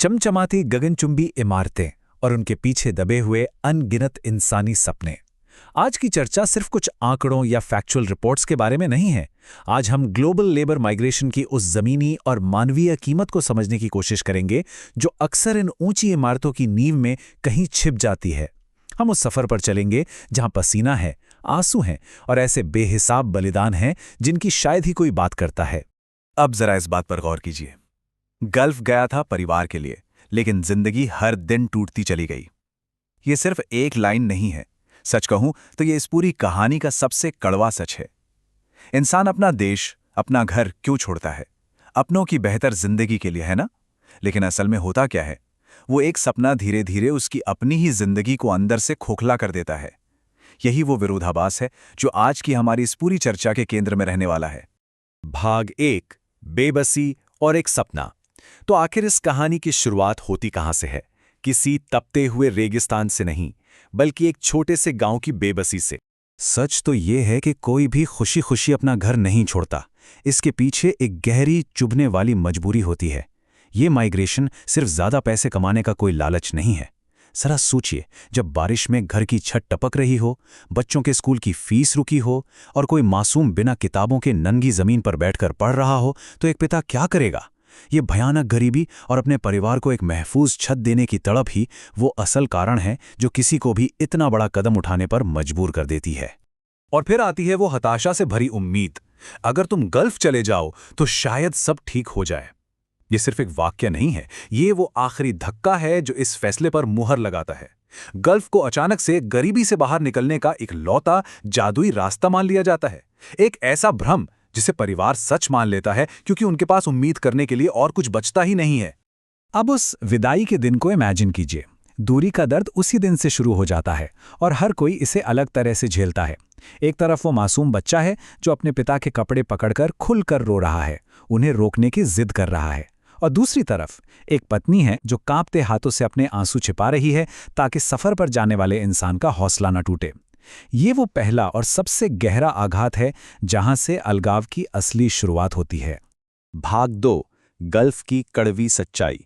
चमचमाती गगनचुंबी इमारतें और उनके पीछे दबे हुए अनगिनत इंसानी सपने। आज की चर्चा सिर्फ कुछ आंकड़ों या फैक्चुअल रिपोर्ट्स के बारे में नहीं है। आज हम ग्लोबल लेबर माइग्रेशन की उस जमीनी और मानवीय कीमत को समझने की कोशिश करेंगे जो अक्सर इन ऊंची इमारतों की नींव में कहीं छिप जाती है। हम उस सफर पर चलेंगे जहां पसीना है, आंसू हैं और ऐसे बेहिसाब बलिदान हैं जिनकी शायद ही कोई बात करता है। अब जरा इस बात पर गौर कीजिए। गल्फ गया था परिवार के लिए, लेकिन जिंदगी हर दिन टूटती चली गई। ये सिर्फ एक लाइन नहीं है। सच कहूं तो ये इस पूरी कहानी का सबसे कड़वा सच है। इंसान अपना देश, अपना घर क्यों छोड़ता है? अपनों की बेहतर जिंदगी के लिए, है ना? लेकिन असल में होता क्या है? वो एक सपना धीरे धीरे उसकी अपनी ही जिंदगी को अंदर से खोखला कर देता है। यही वो विरोधाभास है जो आज की हमारी इस पूरी चर्चा के केंद्र में रहने वाला है। भाग 1, बेबसी और एक सपना। तो आखिर इस कहानी की शुरुआत होती कहां से है? किसी तपते हुए रेगिस्तान से नहीं, बल्कि एक छोटे से गांव की बेबसी से। सच तो ये है कि कोई भी खुशी खुशी अपना घर नहीं छोड़ता। इसके पीछे एक गहरी चुभने वाली मजबूरी होती है। ये माइग्रेशन सिर्फ ज्यादा पैसे कमाने का कोई लालच नहीं है। जरा सोचिए, जब बारिश में घर की छत टपक रही हो, बच्चों के स्कूल की फीस रुकी हो और कोई मासूम बिना किताबों के नंगी जमीन पर बैठकर पढ़ रहा हो, तो एक पिता क्या करेगा? ये भयानक गरीबी और अपने परिवार को एक महफूज छत देने की तड़प ही वो असल कारण है जो किसी को भी इतना बड़ा कदम उठाने पर मजबूर कर देती है। और फिर आती है वो हताशा से भरी उम्मीद। अगर तुम गल्फ चले जाओ तो शायद सब ठीक हो जाए। ये सिर्फ एक वाक्य नहीं है, ये वो आखिरी धक्का है जो इस फैसले पर मुहर लगाता है। गल्फ को अचानक से गरीबी से बाहर निकलने का एक लौता जादुई रास्ता मान लिया जाता है। एक ऐसा भ्रम जिसे परिवार सच मान लेता है क्योंकि उनके पास उम्मीद करने के लिए और कुछ बचता ही नहीं है। अब उस विदाई के दिन को इमेजिन कीजिए। दूरी का दर्द उसी दिन से शुरू हो जाता है और हर कोई इसे अलग तरह से झेलता है। एक तरफ वो मासूम बच्चा है जो अपने पिता के कपड़े पकड़कर खुलकर रो रहा है, उन्हें रोकने की जिद कर रहा है। और दूसरी तरफ एक पत्नी है जो कांपते हाथों से अपने आंसू छिपा रही है ताकि सफर पर जाने वाले इंसान का हौसला न टूटे। ये वो पहला और सबसे गहरा आघात है जहां से अलगाव की असली शुरुआत होती है। भाग 2, गल्फ की कड़वी सच्चाई।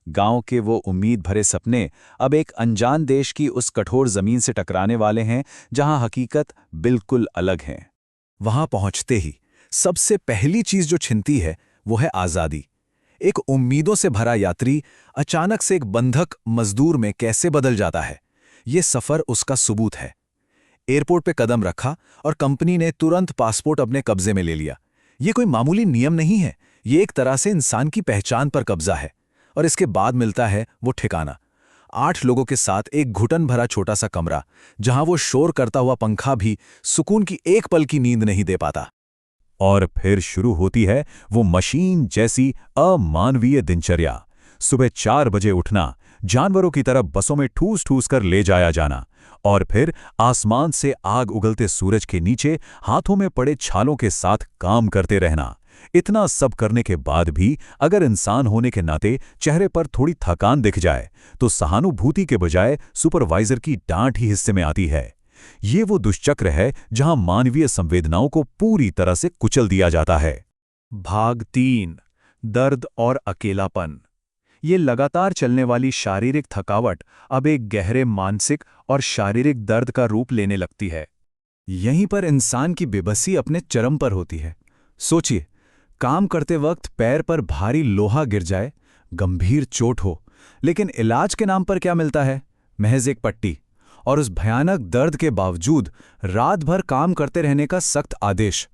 गांव के वो उम्मीद भरे सपने अब एक अनजान देश की उस कठोर जमीन से टकराने वाले हैं जहां हकीकत बिल्कुल अलग है। वहां पहुंचते ही सबसे पहली चीज जो छिनती है वो है आजादी। एक उम्मीदों से भरा यात्री अचानक से एक बंधक मजदूर में कैसे बदल जाता है, ये सफर उसका सबूत है। एयरपोर्ट पे कदम रखा और कंपनी ने तुरंत पासपोर्ट अपने कब्जे में ले लिया। ये कोई मामूली नियम नहीं है, ये एक तरह से इंसान की पहचान पर कब्जा है। और इसके बाद मिलता है वो ठिकाना, 8 लोगों के साथ एक घुटन भरा छोटा सा कमरा जहां वो शोर करता हुआ पंखा भी सुकून की एक पल की नींद नहीं दे पाता। और फिर शुरू होती है वो मशीन जैसी अमानवीय दिनचर्या। सुबह 4 बजे उठना, जानवरों की तरह बसों में ठूस ठूस कर ले जाया जाना, और फिर आसमान से आग उगलते सूरज के नीचे हाथों में पड़े छालों के साथ काम करते रहना। इतना सब करने के बाद भी अगर इंसान होने के नाते चेहरे पर थोड़ी थकान दिख जाए तो सहानुभूति के बजाय सुपरवाइजर की डांट ही हिस्से में आती है। ये वो दुष्चक्र है जहां मानवीय संवेदनाओं को पूरी तरह से कुचल दिया जाता है। भाग 3, दर्द और अकेलापन। ये लगातार चलने वाली शारीरिक थकावट अब एक गहरे मानसिक और शारीरिक दर्द का रूप लेने लगती है। यहीं पर इंसान की बेबसी अपने चरम पर होती है। सोचिए, काम करते वक्त पैर पर भारी लोहा गिर जाए, गंभीर चोट हो, लेकिन इलाज के नाम पर क्या मिलता है? महज एक पट्टी। और उस भयानक दर्द के बावजूद रात भर काम करते रहने का सख्त आदेश।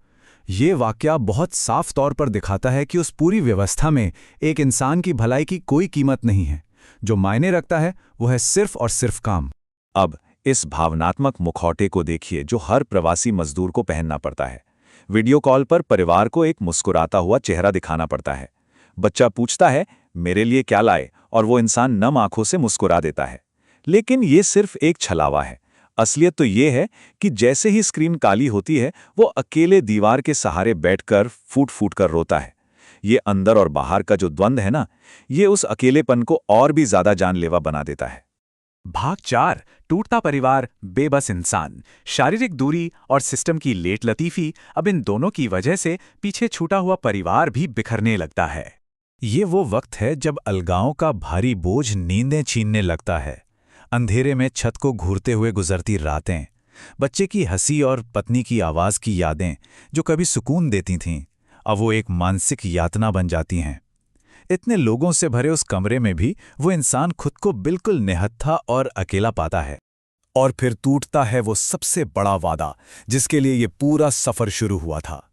ये वाकया बहुत साफ तौर पर दिखाता है कि उस पूरी व्यवस्था में एक इंसान की भलाई की कोई कीमत नहीं है। जो मायने रखता है वो है सिर्फ और सिर्फ काम। अब इस भावनात्मक मुखौटे को देखिए जो हर प्रवासी मजदूर को पहनना पड़ता है। वीडियो कॉल पर परिवार को एक मुस्कुराता हुआ चेहरा दिखाना पड़ता है। बच्चा पूछता है, मेरे लिए क्या लाए? और वो इंसान नम आंखों से मुस्कुरा देता है। लेकिन ये सिर्फ एक छलावा है। असलियत तो ये है कि जैसे ही स्क्रीन काली होती है वो अकेले दीवार के सहारे बैठकर फूट फूट कर रोता है। ये अंदर और बाहर का जो द्वंद्व है ना, ये उस अकेलेपन को और भी ज्यादा जानलेवा बना देता है। भाग 4, टूटता परिवार, बेबस इंसान। शारीरिक दूरी और सिस्टम की लेट लतीफी, अब इन दोनों की वजह से पीछे छूटा हुआ परिवार भी बिखरने लगता है। ये वो वक्त है जब अलगाओं का भारी बोझ नींदें छीनने लगता है। अंधेरे में छत को घूरते हुए गुजरती रातें, बच्चे की हंसी और पत्नी की आवाज़ की यादें जो कभी सुकून देती थीं, अब वो एक मानसिक यातना बन जाती हैं। इतने लोगों से भरे उस कमरे में भी वो इंसान खुद को बिल्कुल निहत्था और अकेला पाता है। और फिर टूटता है वो सबसे बड़ा वादा जिसके लिए ये पूरा सफर शुरू हुआ था।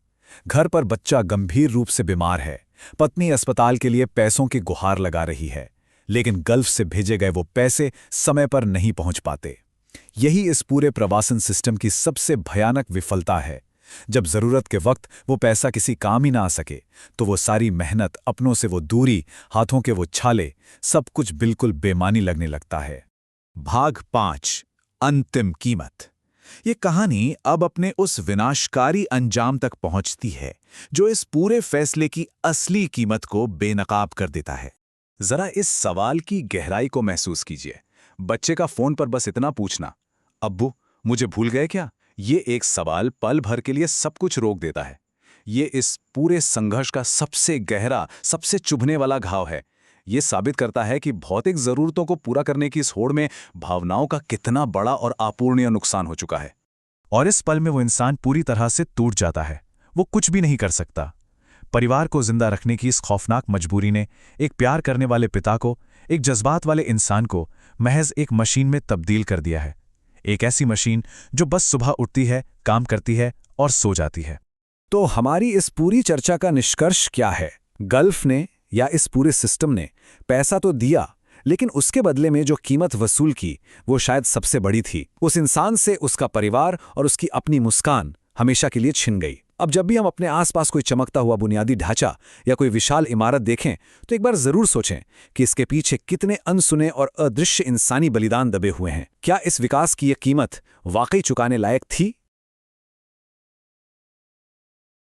घर पर बच्चा गंभीर रूप से बीमार है, पत्नी अस्पताल के लिए पैसों की गुहार लगा रही है, लेकिन गल्फ से भेजे गए वो पैसे समय पर नहीं पहुंच पाते। यही इस पूरे प्रवासन सिस्टम की सबसे भयानक विफलता है। जब जरूरत के वक्त वो पैसा किसी काम ही ना आ सके, तो वो सारी मेहनत, अपनों से वो दूरी, हाथों के वो छाले, सब कुछ बिल्कुल बेमानी लगने लगता है। भाग 5, अंतिम कीमत। ये कहानी अब अपने उस विनाशकारी अंजाम तक पहुंचती है जो इस पूरे फैसले की असली कीमत को बेनकाब कर देता है। जरा इस सवाल की गहराई को महसूस कीजिए। बच्चे का फोन पर बस इतना पूछना, अब्बू मुझे भूल गए क्या? ये एक सवाल पल भर के लिए सब कुछ रोक देता है। ये इस पूरे संघर्ष का सबसे गहरा, सबसे चुभने वाला घाव है। ये साबित करता है कि भौतिक जरूरतों को पूरा करने की इस होड़ में भावनाओं का कितना बड़ा और अपूरणीय नुकसान हो चुका है। और इस पल में वो इंसान पूरी तरह से टूट जाता है। वो कुछ भी नहीं कर सकता। परिवार को जिंदा रखने की इस खौफनाक मजबूरी ने एक प्यार करने वाले पिता को, एक जज्बात वाले इंसान को महज एक मशीन में तब्दील कर दिया है। एक ऐसी मशीन जो बस सुबह उठती है, काम करती है और सो जाती है। तो हमारी इस पूरी चर्चा का निष्कर्ष क्या है? गल्फ ने या इस पूरे सिस्टम ने पैसा तो दिया, लेकिन उसके बदले में जो कीमत वसूल की वो शायद सबसे बड़ी थी। उस इंसान से उसका परिवार और उसकी अपनी मुस्कान हमेशा के लिए छिन गई। अब जब भी हम अपने आसपास कोई चमकता हुआ बुनियादी ढांचा या कोई विशाल इमारत देखें, तो एक बार जरूर सोचें कि इसके पीछे कितने अनसुने और अदृश्य इंसानी बलिदान दबे हुए हैं। क्या इस विकास की ये कीमत वाकई चुकाने लायक थी,